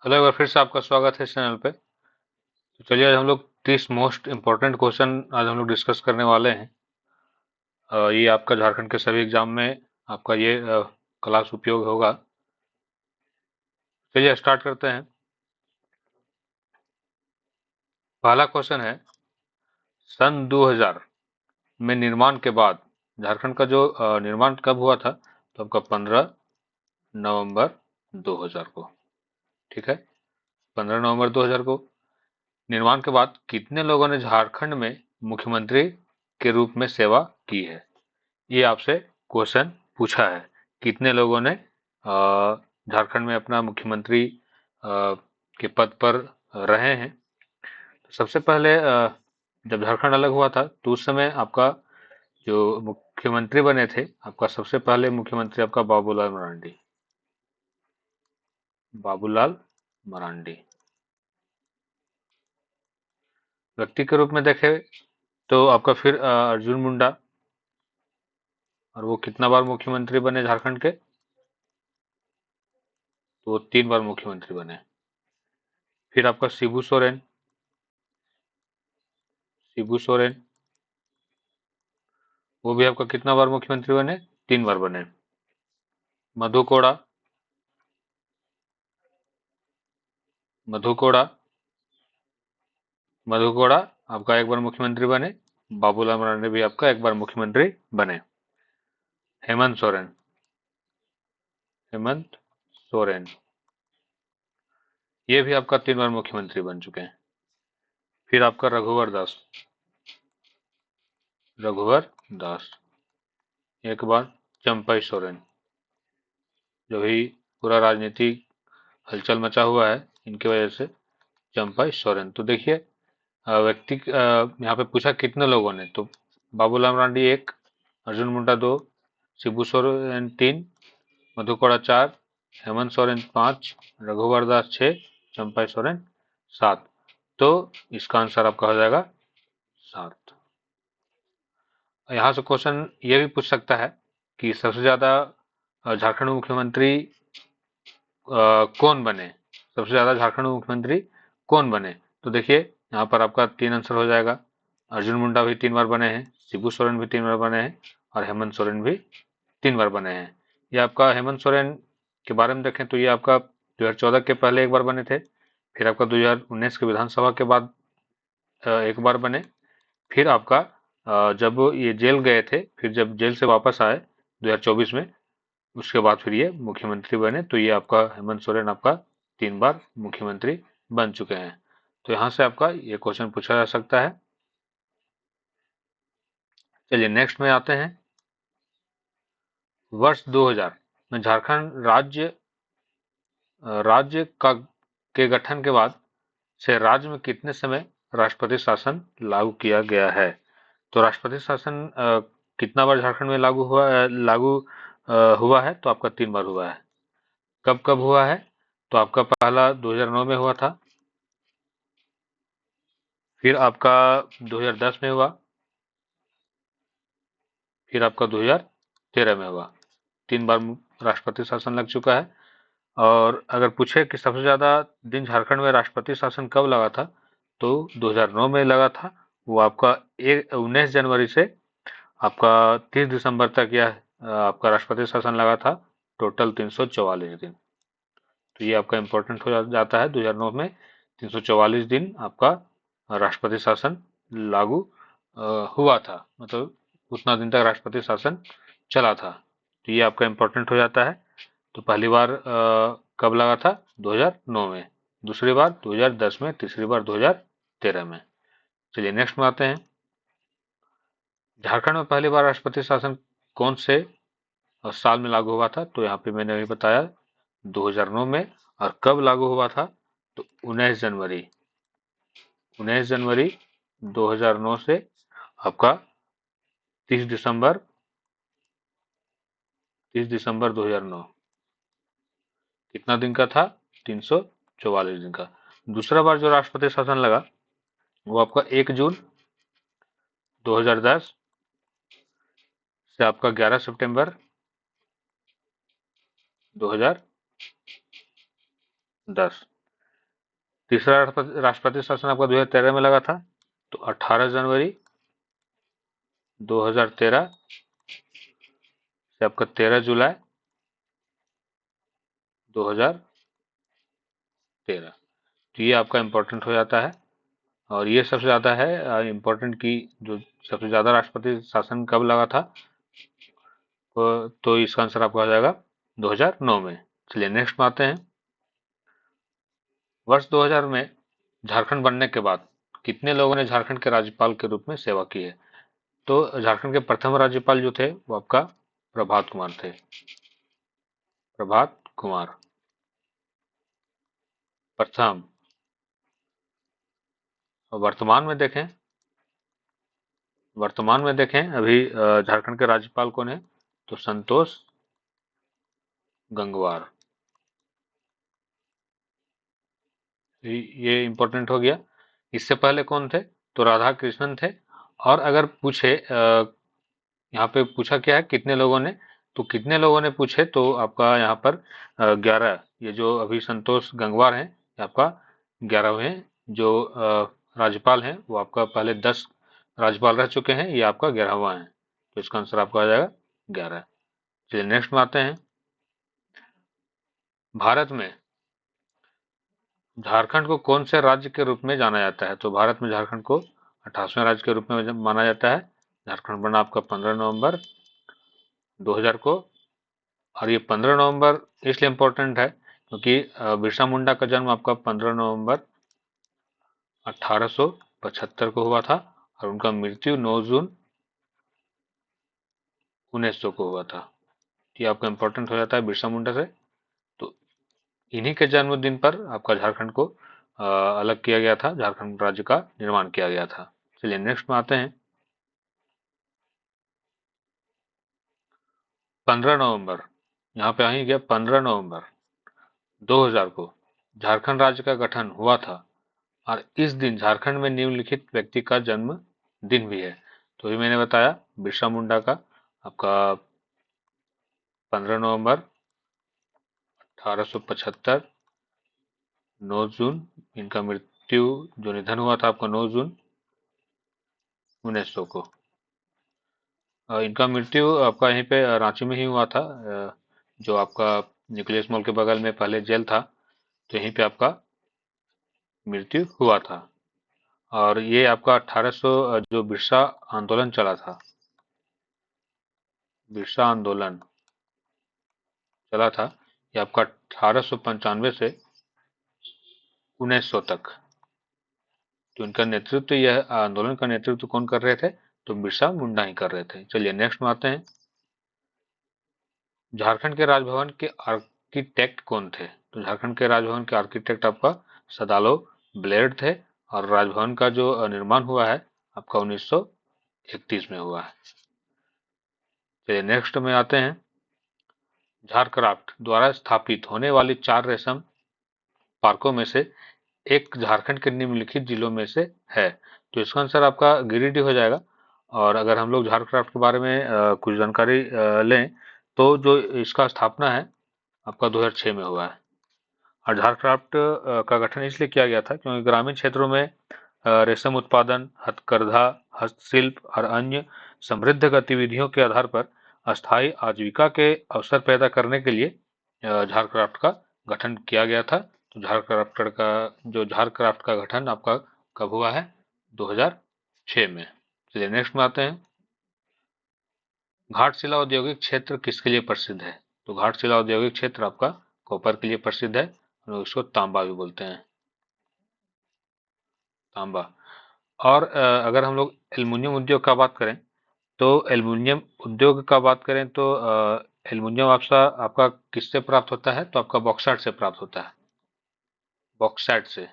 Hello, एक बार फिर से आपका स्वागत है इस चैनल पे। तो चलिए, आज हम लोग 30 मोस्ट इम्पोर्टेंट क्वेश्चन आज हम लोग डिस्कस करने वाले हैं। ये आपका झारखंड के सभी एग्जाम में आपका ये क्लास उपयोग होगा। चलिए स्टार्ट करते हैं। पहला क्वेश्चन है, सन 2000 में निर्माण के बाद झारखंड का जो निर्माण कब हुआ था? तो आपका 15 नवंबर 2000 को। ठीक है, 15 नवंबर 2000 को निर्माण के बाद कितने लोगों ने झारखंड में मुख्यमंत्री के रूप में सेवा की है? ये आपसे क्वेश्चन पूछा है। कितने लोगों ने झारखंड में अपना मुख्यमंत्री के पद पर रहे हैं? तो सबसे पहले जब झारखंड अलग हुआ था तो उस समय आपका जो मुख्यमंत्री बने थे, आपका सबसे पहले मुख्यमंत्री आपका बाबूलाल मरांडी। बाबूलाल मरांडी। व्यक्ति के रूप में देखे तो आपका फिर अर्जुन मुंडा, और वो कितना बार मुख्यमंत्री बने झारखंड के? तो वो 3 बार मुख्यमंत्री बने। फिर आपका शिबू सोरेन। शिबू सोरेन, वो भी आपका कितना बार मुख्यमंत्री बने? 3 बार बने। मधु कोड़ा। मधु कोड़ा। मधु कोड़ा आपका 1 बार मुख्यमंत्री बने। बाबूलाल मरांडी भी आपका 1 बार मुख्यमंत्री बने। हेमंत सोरेन। हेमंत सोरेन, ये भी आपका 3 बार मुख्यमंत्री बन चुके हैं। फिर आपका रघुवर दास। रघुवर दास 1 बार। चंपई सोरेन, जो भी पूरा राजनीतिक हलचल मचा हुआ है इनकी वजह से, चंपई सोरेन। तो देखिए, व्यक्ति यहाँ पे पूछा कितने लोगों ने, तो बाबूलाल मरांडी 1, अर्जुन मुंडा 2, शिबू सोरेन 3, मधु कोड़ा 4, हेमंत सोरेन 5, रघुवर दास 6, चंपई सोरेन 7। तो इसका आंसर आपका हो जाएगा 7। यहाँ से क्वेश्चन ये भी पूछ सकता है कि सबसे ज्यादा झारखंड मुख्यमंत्री कौन बने? सबसे ज्यादा झारखंड मुख्यमंत्री कौन बने? तो देखिए, यहाँ पर आपका 3 आंसर हो जाएगा। अर्जुन मुंडा भी 3 बार बने हैं, शिबू सोरेन भी 3 बार बने हैं, और हेमंत सोरेन भी 3 बार बने हैं। ये आपका हेमंत सोरेन के बारे में देखें तो ये आपका 2014 के पहले 1 बार बने थे। फिर आपका 2019 के विधानसभा के बाद 1 बार बने। फिर आपका जब ये जेल गए थे, फिर जब जेल से वापस आए 2024 में, उसके बाद फिर ये मुख्यमंत्री बने। तो ये आपका हेमंत सोरेन आपका 3 बार मुख्यमंत्री बन चुके हैं। तो यहाँ से आपका ये क्वेश्चन पूछा जा सकता है। चलिए नेक्स्ट में आते हैं। वर्ष 2000 में झारखंड राज्य का के गठन के बाद से राज्य में कितने समय राष्ट्रपति शासन लागू किया गया है? तो राष्ट्रपति शासन कितना बार झारखंड में हुआ है? तो आपका 3 बार हुआ है। कब कब हुआ है? तो आपका पहला 2009 में हुआ था। फिर आपका 2010 में हुआ। फिर आपका 2013 में हुआ। 3 बार राष्ट्रपति शासन लग चुका है। और अगर पूछे कि सबसे ज्यादा दिन झारखंड में राष्ट्रपति शासन कब लगा था, तो 2009 में लगा था। वो आपका 19 जनवरी से आपका 30 दिसंबर तक यह आपका राष्ट्रपति शासन लगा था। टोटल 344 दिन। तो ये आपका इम्पोर्टेंट हो जाता है। 2009 में 344 दिन आपका राष्ट्रपति शासन लागू हुआ था, मतलब उतना दिन तक राष्ट्रपति शासन चला था। तो ये आपका इम्पोर्टेंट हो जाता है। तो पहली बार कब लगा था? 2009 में। दूसरी बार 2010 में। तीसरी बार 2013 में। चलिए नेक्स्ट में आते हैं। झारखंड में पहली बार राष्ट्रपति शासन कौन से साल में लागू हुआ था? तो यहाँ पे मैंने अभी बताया 2009 में। और कब लागू हुआ था? तो 19 जनवरी। 19 जनवरी 2009 से आपका 30 दिसंबर 30 दिसंबर 2009। कितना दिन का था? 344 दिन का। दूसरा बार जो राष्ट्रपति शासन लगा वो आपका 1 जून 2010 से आपका 11 सितंबर 2010। तीसरा राष्ट्रपति शासन आपका 2013 में लगा था, तो 18 जनवरी 2013 से आपका 13 जुलाई 2013। तो ये आपका इम्पोर्टेंट हो जाता है, और ये सबसे ज़्यादा है इम्पोर्टेंट की जो सबसे ज़्यादा राष्ट्रपति शासन कब लगा था, तो इसका आंसर आपका हो जाएगा 2009 में। चलिए नेक्स्ट में आते हैं। वर्ष 2000 में झारखंड बनने के बाद कितने लोगों ने झारखंड के राज्यपाल के रूप में सेवा की है? तो झारखंड के प्रथम राज्यपाल जो थे वो आपका प्रभात कुमार थे, प्रभात कुमार प्रथम। और वर्तमान में देखें अभी झारखंड के राज्यपाल कौन है, तो संतोष गंगवार। ये इंपॉर्टेंट हो गया। इससे पहले कौन थे, तो राधा कृष्णन थे। और अगर पूछे यहाँ पे पूछा क्या है कितने लोगों ने, तो कितने लोगों ने पूछे तो आपका यहाँ पर 11, ये जो अभी संतोष गंगवार हैं ये आपका 11वें जो राज्यपाल हैं। वो आपका पहले 10 राज्यपाल रह चुके हैं, ये आपका 11वां है, तो इसका आंसर आपका आ जाएगा 11। चलिए नेक्स्ट में आते हैं। भारत में झारखंड को कौन से राज्य के रूप में जाना जाता है, तो भारत में झारखंड को 28वें राज्य के रूप में माना जाता है। झारखंड बना आपका 15 नवंबर 2000 को। और ये 15 नवंबर इसलिए इम्पोर्टेंट है क्योंकि बिरसा मुंडा का जन्म आपका 15 नवंबर 1875 को हुआ था, और उनका मृत्यु 9 जून 1900 को हुआ था। ये आपका इम्पोर्टेंट हो जाता है बिरसा मुंडा से। तो इन्हीं के जन्मदिन पर आपका झारखंड को अलग किया गया था, झारखंड राज्य का निर्माण किया गया था। चलिए नेक्स्ट में आते हैं। 15 नवंबर, यहाँ पे आ ही गया 15 नवंबर 2000 को झारखंड राज्य का गठन हुआ था, और इस दिन झारखंड में निम्नलिखित व्यक्ति का जन्म दिन भी है। तो ये मैंने बताया बिरसा मुंडा का आपका 15 नवंबर 1875, 9 जून इनका मृत्यु, जो निधन हुआ था आपका 9 जून 1900 को। इनका मृत्यु आपका यहीं पे रांची में ही हुआ था, जो आपका न्यूक्लियस मॉल के बगल में पहले जेल था, तो यहीं पे आपका मृत्यु हुआ था। और ये आपका 1800 जो बिरसा आंदोलन चला था, बिरसा आंदोलन चला था, ये आपका 1895 से 1900 तक। तो इनका नेतृत्व, यह आंदोलन का नेतृत्व कौन कर रहे थे, तो बिरसा मुंडा ही कर रहे थे। चलिए नेक्स्ट में आते हैं। झारखंड के राजभवन के आर्किटेक्ट कौन थे, तो झारखंड के राजभवन के आर्किटेक्ट आपका सदालो ब्लेड थे, और राजभवन का जो निर्माण हुआ है आपका 1931 में हुआ है। चलिए नेक्स्ट में आते हैं। झारक्राफ्ट द्वारा स्थापित होने वाली 4 रेशम पार्कों में से एक झारखंड के निम्नलिखित जिलों में से है, तो इसका आंसर आपका गिरिडीह हो जाएगा। और अगर हम लोग झारक्राफ्ट के बारे में कुछ जानकारी लें, तो जो इसका स्थापना है आपका 2006 में हुआ है। और झारक्राफ्ट का गठन इसलिए किया गया था क्योंकि ग्रामीण क्षेत्रों में रेशम उत्पादन, हथकरघा, हस्तशिल्प और अन्य समृद्ध गतिविधियों के आधार पर अस्थायी आजीविका के अवसर पैदा करने के लिए झारक्राफ्ट का गठन किया गया था। तो झारक्राफ्ट का गठन आपका कब हुआ है, 2006 में। चलिए नेक्स्ट में आते हैं। घाटशिला औद्योगिक क्षेत्र किसके लिए प्रसिद्ध है, तो घाटशिला औद्योगिक क्षेत्र आपका कॉपर के लिए प्रसिद्ध है, और उसको तांबा भी बोलते हैं, तांबा। और अगर हम लोग एल्युमिनियम उद्योग का बात करें, तो एल्युमिनियम उद्योग का बात करें तो एल्युमिनियम आपका किससे प्राप्त होता है, तो आपका बॉक्साइट से प्राप्त होता है, बॉक्साइट से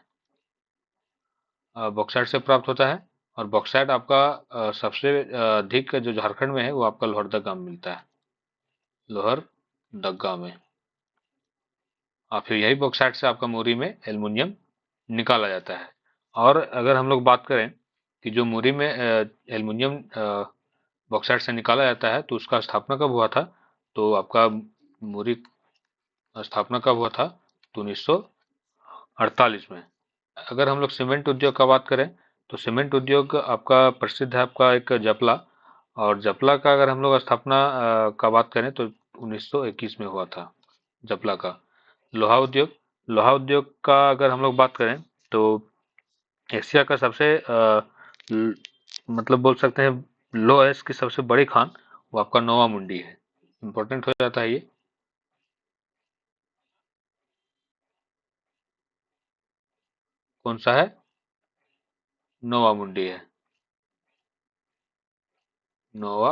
बॉक्साइट से प्राप्त होता है। और बॉक्साइट आपका सबसे अधिक जो झारखंड में है वो आपका लोहरदगा में मिलता है, लोहरदगा में। और फिर यही बॉक्साइट से आपका मुरी में एल्युमिनियम निकाला जाता है। और अगर हम लोग बात करें कि जो मुरी में एल्युमिनियम बॉक्साइट से निकाला जाता है, तो उसका स्थापना कब हुआ था, तो आपका मुरी स्थापना कब हुआ था, तो 1948 में। अगर हम लोग सीमेंट उद्योग का बात करें तो सीमेंट उद्योग आपका प्रसिद्ध है आपका एक जपला। और जपला का अगर हम लोग स्थापना का बात करें तो 1921 में हुआ था जपला का। लोहा उद्योग, लोहा उद्योग का अगर हम लोग बात करें तो एशिया का सबसे मतलब बोल सकते हैं लो एस की सबसे बड़ी खान वो आपका नोवा मुंडी है। इंपॉर्टेंट हो जाता है ये। कौन सा है? नोवा मुंडी है। नोवा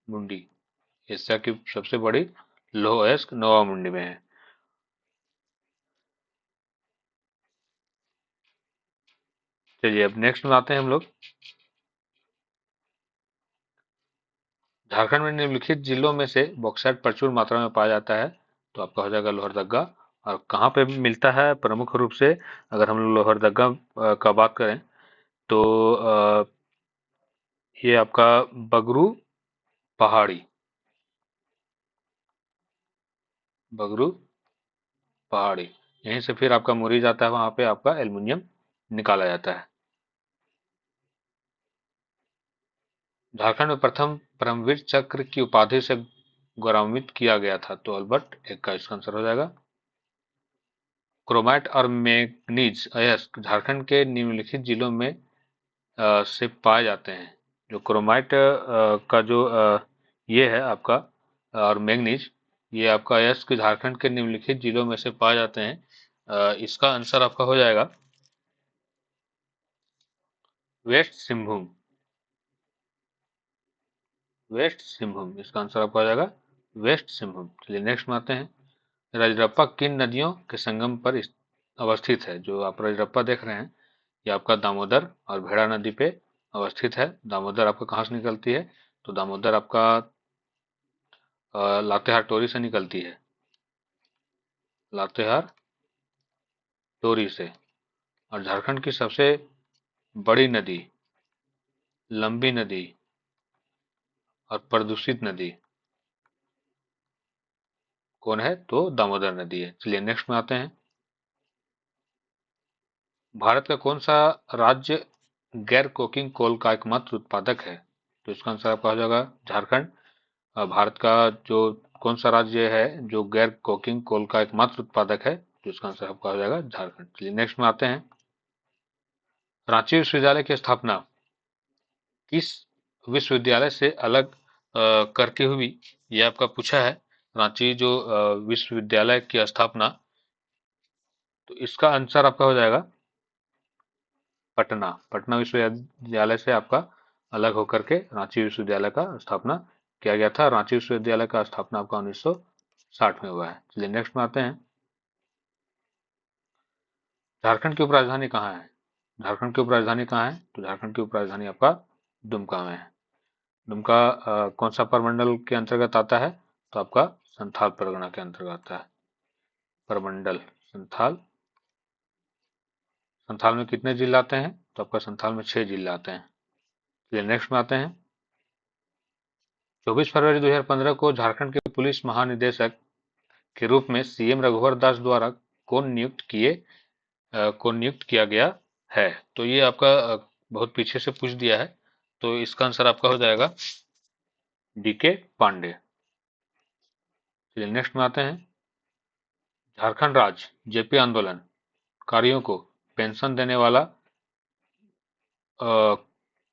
मुंडी एशिया की सबसे बड़ी लौह अयस्क नोवा मुंडी में है। चलिए अब नेक्स्ट में आते हैं हम लोग। झारखंड में निम्नलिखित जिलों में से बॉक्साइट प्रचुर मात्रा में पाया जाता है। तो आपका हो जाएगा लोहरदगा। और कहाँ पे मिलता है प्रमुख रूप से? अगर हम लोग लोहरदगा का बात करें तो ये आपका बगरू पहाड़ी, बगरू पहाड़ी, यहीं से फिर आपका मुरी जाता है, वहां पे आपका एल्युमिनियम निकाला जाता है। झारखंड में प्रथम परमवीर चक्र की उपाधि से गौरवान्वित किया गया था। तो अल्बर्ट एक का इसका आंसर हो जाएगा। क्रोमाइट और मैग्नीज अयस्क झारखंड के निम्नलिखित जिलों में से पाए जाते हैं। जो क्रोमाइट का जो ये है आपका और मैग्नीज, ये आपका अयस्क झारखंड के निम्नलिखित जिलों में से पाए जाते हैं। इसका आंसर आपका हो जाएगा वेस्ट सिंहभूम। वेस्ट सिंहभूम इसका आंसर आपका हो जाएगा वेस्ट सिंहभूम। चलिए नेक्स्ट में आते हैं। रजरप्पा किन नदियों के संगम पर अवस्थित है? जो आप रजरप्पा देख रहे हैं ये आपका दामोदर और भेड़ा नदी पे अवस्थित है। दामोदर आपका कहाँ से निकलती है? तो दामोदर आपका लातेहार टोरी से निकलती है। लातेहार टोरी से। और झारखंड की सबसे बड़ी नदी, लंबी नदी और प्रदूषित नदी कौन है? तो दामोदर नदी है। चलिए नेक्स्ट में आते हैं। भारत का कौन सा राज्य गैर कोकिंग कोल का एकमात्र उत्पादक है? तो इसका आंसर आपका हो जाएगा झारखंड। भारत का जो कौन सा राज्य है जो गैर कोकिंग कोल का एकमात्र उत्पादक है? तो इसका आंसर आपका हो जाएगा झारखंड। चलिए नेक्स्ट में आते हैं। रांची विश्वविद्यालय की स्थापना किस विश्वविद्यालय से अलग करके हुई? ये आपका पूछा है। रांची जो विश्वविद्यालय की स्थापना, तो इसका आंसर आपका हो जाएगा पटना। पटना विश्वविद्यालय से आपका अलग होकर के रांची विश्वविद्यालय का स्थापना किया गया था। रांची विश्वविद्यालय का स्थापना आपका 1960 में हुआ है। चलिए नेक्स्ट में आते हैं। झारखंड की उपराजधानी कहाँ है? झारखंड की उपराजधानी कहाँ है? तो झारखंड की उपराजधानी आपका दुमका में है। दुमका कौन सा प्रमंडल के अंतर्गत आता है? तो आपका संथाल परगना के अंतर्गत आता है। प्रमंडल संथाल। संथाल में कितने जिले आते हैं? तो आपका संथाल में 6 जिले आते हैं। चलिए नेक्स्ट में आते हैं। 24 फरवरी 2015 को झारखंड के पुलिस महानिदेशक के रूप में सीएम रघुवर दास द्वारा कौन नियुक्त किया गया है? तो ये आपका बहुत पीछे से पूछ दिया है। तो इसका आंसर आपका हो जाएगा डीके पांडे। चलिए नेक्स्ट में आते हैं। झारखंड राज्य जेपी आंदोलन कारियों को पेंशन देने वाला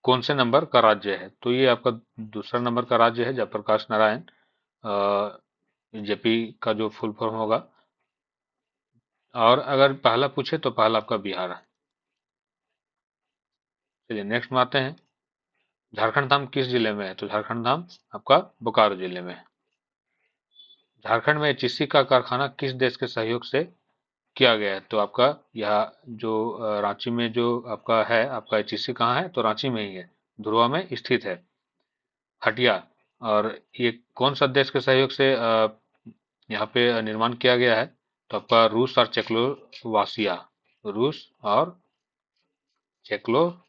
कौन से नंबर का राज्य है? तो ये आपका दूसरा नंबर का राज्य है जयप्रकाश नारायण। जेपी का जो फुल फॉर्म होगा। और अगर पहला पूछे तो पहला आपका बिहार है। चलिए नेक्स्ट में आते हैं। झारखंड धाम किस जिले में है? तो झारखंड धाम आपका बोकारो जिले में है। झारखंड में एचईसी का कारखाना किस देश के सहयोग से किया गया है? तो आपका यह जो रांची में जो आपका है, आपका एचईसी कहाँ है? तो रांची में ही है, धुरवा में स्थित है, हटिया। और ये कौन सा देश के सहयोग से यहाँ पे निर्माण किया गया है? तो आपका रूस और चेकोस्लोवाकिया, रूस और चेकोस्लोवाकिया।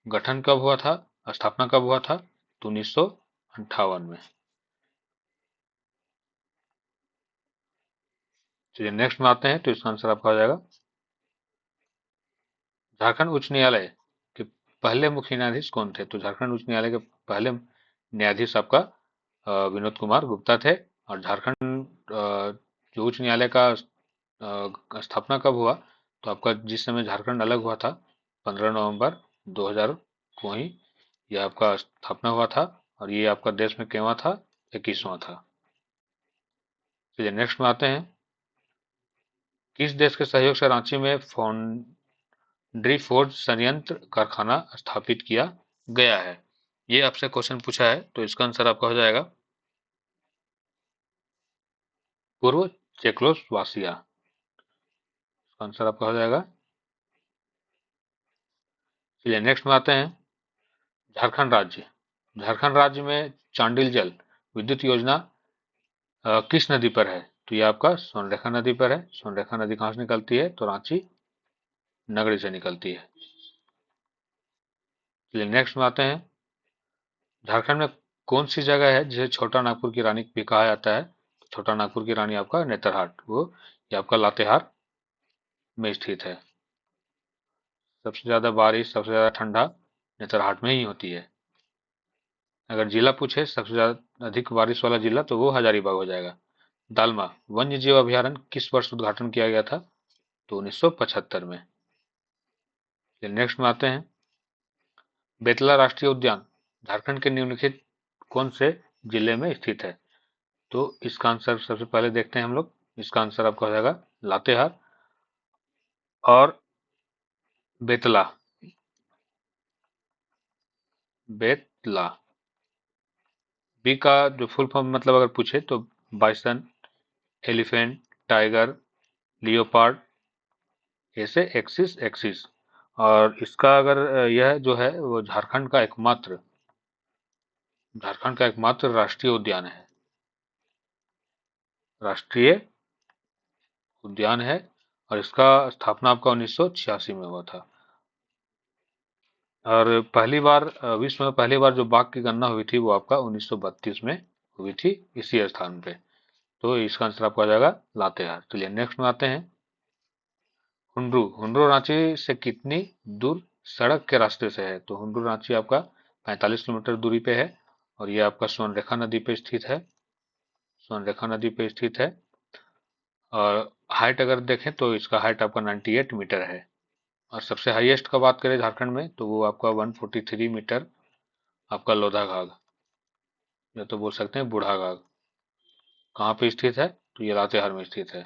गठन कब हुआ था? स्थापना कब हुआ था? तो 1958 में। चलिए नेक्स्ट में आते हैं, तो इसका आंसर आपका हो जाएगा झारखंड उच्च न्यायालय के पहले मुख्य न्यायाधीश कौन थे? तो झारखंड उच्च न्यायालय के पहले न्यायाधीश आपका विनोद कुमार गुप्ता थे। और झारखंड जो उच्च न्यायालय का स्थापना कब हुआ? तो आपका जिस समय झारखंड अलग हुआ था 15 नवंबर 2000 को ही यह आपका स्थापना हुआ था। और ये आपका देश में केवा था? 21वां था। चलिए नेक्स्ट में आते हैं, किस देश के सहयोग से रांची में फाउंड्री फोर्ज संयंत्र कारखाना स्थापित किया गया है? ये आपसे क्वेश्चन पूछा है, तो इसका आंसर आपका हो जाएगा पूर्व चेकोस्लोवाकिया। आंसर आपका हो जाएगा। चलिए नेक्स्ट में आते हैं, झारखंड राज्य। झारखंड राज्य में चांडिल जल विद्युत योजना किस नदी पर है? तो ये आपका स्वर्णरेखा नदी पर है। स्वर्णरेखा नदी कहाँ से निकलती है? तो रांची नगरी से निकलती है। चलिए नेक्स्ट में आते हैं, झारखंड में कौन सी जगह है जिसे छोटा नागपुर की रानी भी कहा जाता है? तो छोटा नागपुर की रानी आपका नेतरहाट, वो ये आपका लातेहार में स्थित है। सबसे ज्यादा बारिश, सबसे ज्यादा ठंडा नेतरहाट में ही होती है। अगर जिला पूछे सबसे ज्यादा अधिक बारिश वाला जिला, तो वो हजारीबाग हो जाएगा। दालमा वन्य जीव अभयारण्य किस वर्ष उद्घाटन किया गया था? तो 1975 में। नेक्स्ट में आते हैं, बेतला राष्ट्रीय उद्यान झारखंड के निम्नलिखित कौन से जिले में स्थित है? तो इसका आंसर सबसे पहले देखते हैं हम लोग। इसका आंसर आपका हो जाएगा लातेहार और बेतला। बेतला बी का जो फुल फॉर्म मतलब अगर पूछे तो बाइसन, एलिफेंट, टाइगर, लियोपार्ड, ऐसे एक्सिस एक्सिस। और इसका अगर यह जो है वो झारखंड का एकमात्र राष्ट्रीय उद्यान है। राष्ट्रीय उद्यान है और इसका स्थापना आपका 1986 में हुआ था। और पहली बार विश्व में पहली बार जो बाघ की गणना हुई थी वो आपका 1932 में हुई थी इसी स्थान पे। तो इसका आंसर आपका आ जाएगा लातेहार। चलिए नेक्स्ट में आते हैं, हुंड्रू। हुंड्रू रांची से कितनी दूर सड़क के रास्ते से है? तो हुंड्रू रांची आपका 45 किलोमीटर दूरी पे है और ये आपका स्वर्णरेखा नदी पे स्थित है। स्वर्णरेखा नदी पे स्थित है। और हाइट अगर देखें तो इसका हाइट आपका 98 मीटर है। और सबसे हाईएस्ट का बात करें झारखंड में, तो वो आपका 143 मीटर आपका लोधा घाघ, या तो बोल सकते हैं बूढ़ा घाघ, कहाँ पे स्थित है? तो ये लातेहार में स्थित है।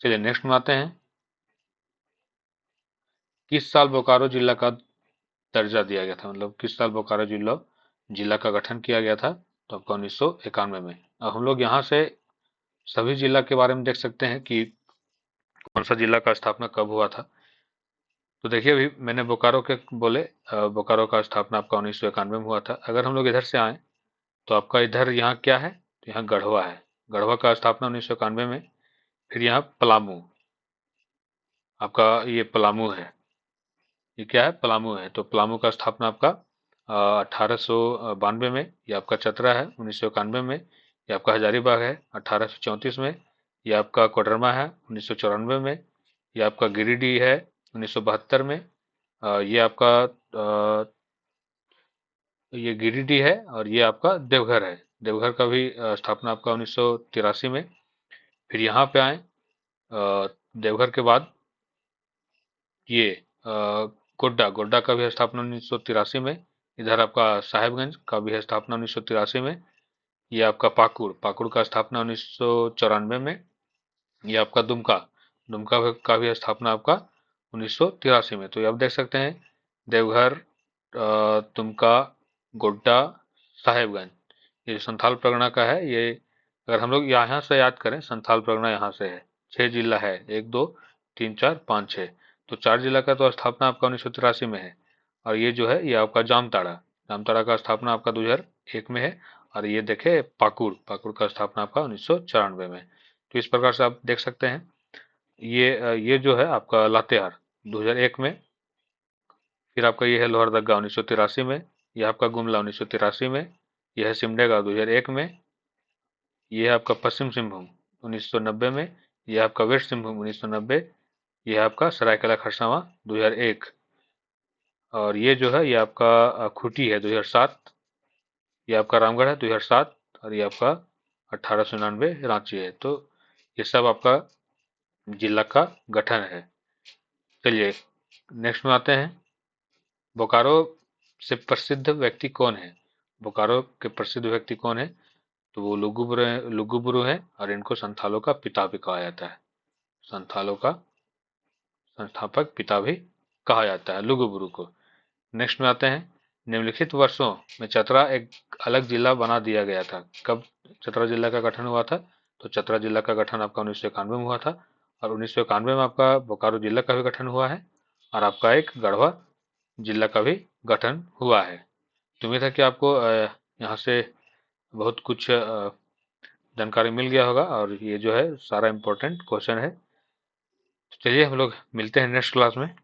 चलिए नेक्स्ट में आते हैं, किस साल बोकारो जिला का दर्जा दिया गया था? मतलब किस साल बोकारो जिला का गठन किया गया था? तो आपका 1991 में। अब हम लोग यहाँ से सभी जिला के बारे में देख सकते हैं कि कौन सा जिला का स्थापना कब हुआ था। तो देखिए अभी मैंने बोकारो के बोले, बोकारो का स्थापना आपका 1991 में हुआ था। अगर हम लोग इधर से आए तो आपका इधर यहाँ क्या है? तो यहाँ गढ़वा है। गढ़वा का स्थापना 1991 में। फिर यहाँ पलामू, आपका ये पलामू है। ये क्या है? पलामू है। तो पलामू का स्थापना आपका 1892 में। ये आपका चतरा है 1991 में। ये आपका हजारीबाग है 1834 में। ये आपका कोडरमा है 1994 में। ये आपका गिरिडीह है 1972 में। ये आपका ये गिरिडीह है और ये आपका देवघर है। देवघर का भी स्थापना आपका 1983 में। फिर यहाँ पे आए, देवघर के बाद ये गोड्डा, गोड्डा का भी स्थापना 1983 में। इधर आपका साहेबगंज का भी है स्थापना 1983 में। ये आपका पाकुड़, पाकुड़ का स्थापना 1994 में। ये आपका दुमका, दुमका का भी स्थापना आपका 1983 में। तो ये आप देख सकते हैं देवघर, दुमका, गोड्डा, साहेबगंज, ये संथाल परगना का है। ये अगर हम लोग यहाँ से याद करें, संथाल परगना यहाँ से है। 6 जिला है, 1 2 3 4 5 6। तो 4 जिला का तो स्थापना आपका 1983 में है। और ये जो है ये आपका जामताड़ा, जामताड़ा का स्थापना आपका 2001 में है। और ये देखे पाकुड़, पाकुड़ का स्थापना आपका 1994 में। तो इस प्रकार से आप देख सकते हैं। ये जो है आपका लातेहार 2001 में। फिर आपका ये है लोहरदगा 1983 में। यह आपका गुमला 1983 में। यह है सिमडेगा 2001 में। यह है आपका पश्चिम सिंहभूम 1990 में, यह आपका वेस्ट सिंहभूम 1990, यह आपका सरायकेला खरसावां 2001, और ये जो है ये आपका खूंटी है 2007, ये आपका रामगढ़ है 2007, और ये आपका 1899 रांची है। तो ये सब आपका जिला का गठन है। चलिए नेक्स्ट में आते हैं, बोकारो से प्रसिद्ध व्यक्ति कौन है? बोकारो के प्रसिद्ध व्यक्ति कौन है? तो वो लुगुबुरु है, और इनको संथालों का पिता भी कहा जाता है। संथालों का संस्थापक पिता भी कहा जाता है लुगुबुरु को। नेक्स्ट में आते हैं, निम्नलिखित वर्षों में चतरा एक अलग जिला बना दिया गया था। कब चतरा जिला का गठन हुआ था? तो चतरा जिला का गठन आपका 1991 में हुआ था, और 1991 में आपका बोकारो जिला का भी गठन हुआ है, और आपका एक गढ़वा जिला का भी गठन हुआ है। तो उम्मीद है कि आपको यहाँ से बहुत कुछ जानकारी मिल गया होगा, और ये जो है सारा इम्पोर्टेंट क्वेश्चन है। चलिए हम लोग मिलते हैं नेक्स्ट क्लास में।